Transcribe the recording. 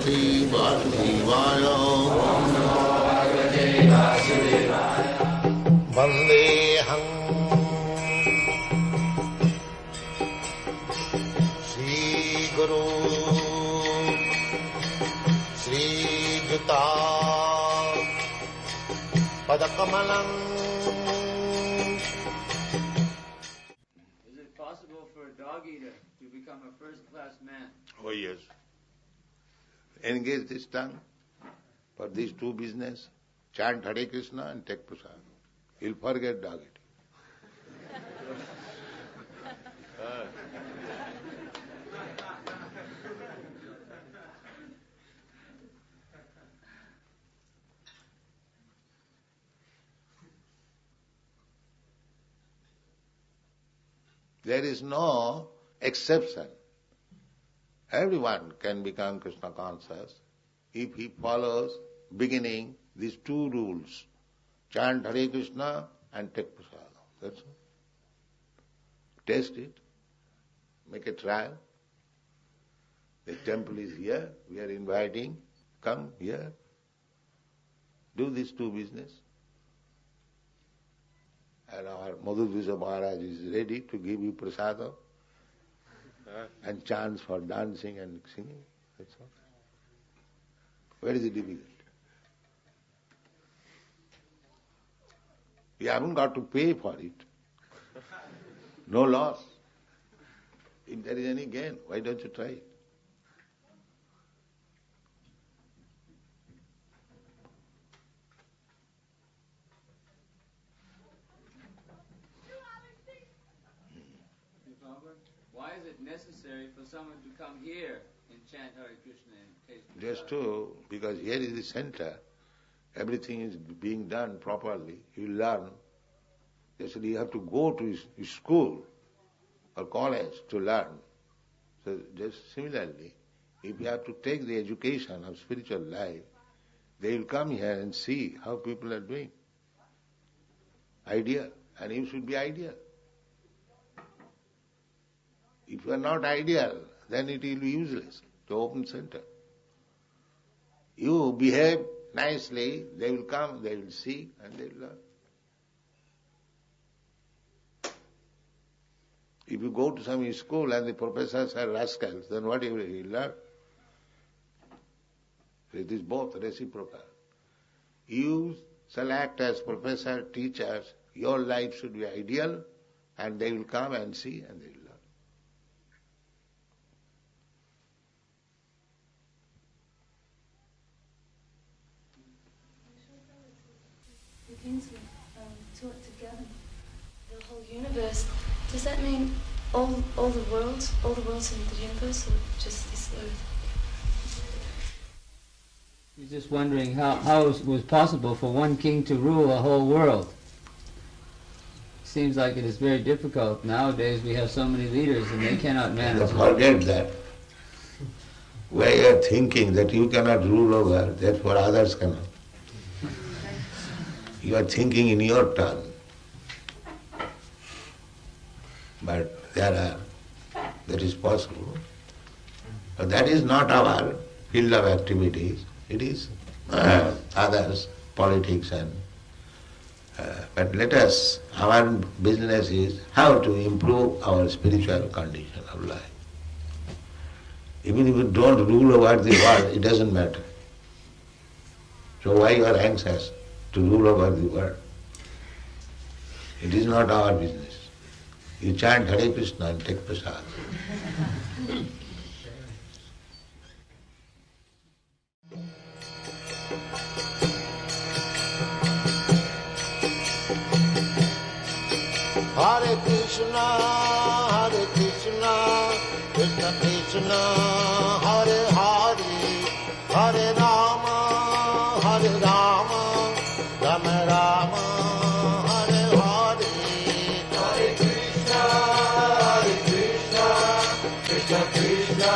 Bhagavate Vasudevaya. Vandeham Shri Guru Shri Juta Padakamalam. Is it possible for a dog eater to become a first-class man? Oh yes. Engage this tongue for these two business. Chant Hare Krishna and take prasad. You'll forget dog eating. There is no exception. Everyone can become Krishna conscious if he follows beginning these two rules. Chant Hare Krishna and take prasad. That's all. Taste it. Make a trial. The temple is here. We are inviting. Come here. Do these two business. And our Madhudvija Maharaj is ready to give you prasada and chance for dancing and singing. That's all. Where is it difficult? You haven't got to pay for it. No loss. If there is any gain, why don't you try it? Why is it necessary for someone to come here and chant Hare Krishna and taste the Just to, because here is the center, everything is being done properly. You learn. Just you have to go to school or college to learn. So just similarly, if you have to take the education of spiritual life, they will come here and see how people are doing. Ideal. And you should be ideal. If you are not ideal, then it will be useless to open center. You behave nicely, they will come, they will see, and they will learn. If you go to some school and the professors are rascals, then what will you learn? It is both reciprocal. You shall act as professor, teachers, your life should be ideal, and they will come and see and they will learn. Begins with taught together, the whole universe. Does that mean all the worlds in the universe, or just this earth? He's just wondering how it was possible for one king to rule a whole world. Seems like it is very difficult. Nowadays we have so many leaders and they cannot manage. Forget that. Where you are thinking that you cannot rule over, therefore others cannot. You are thinking in your turn. But that is possible. But that is not our field of activities. It is others, politics and... but let us, our business is how to improve our spiritual condition of life. Even if you don't rule over the world, it doesn't matter. So why you are anxious to rule over the world? It is not our business. You chant Hare Krishna and take prasad. Hare Krishna, Krishna Krishna, Hare Hare, Hare Rama, Rama Rama, Hare Hare. Hare Krishna, Krishna Krishna,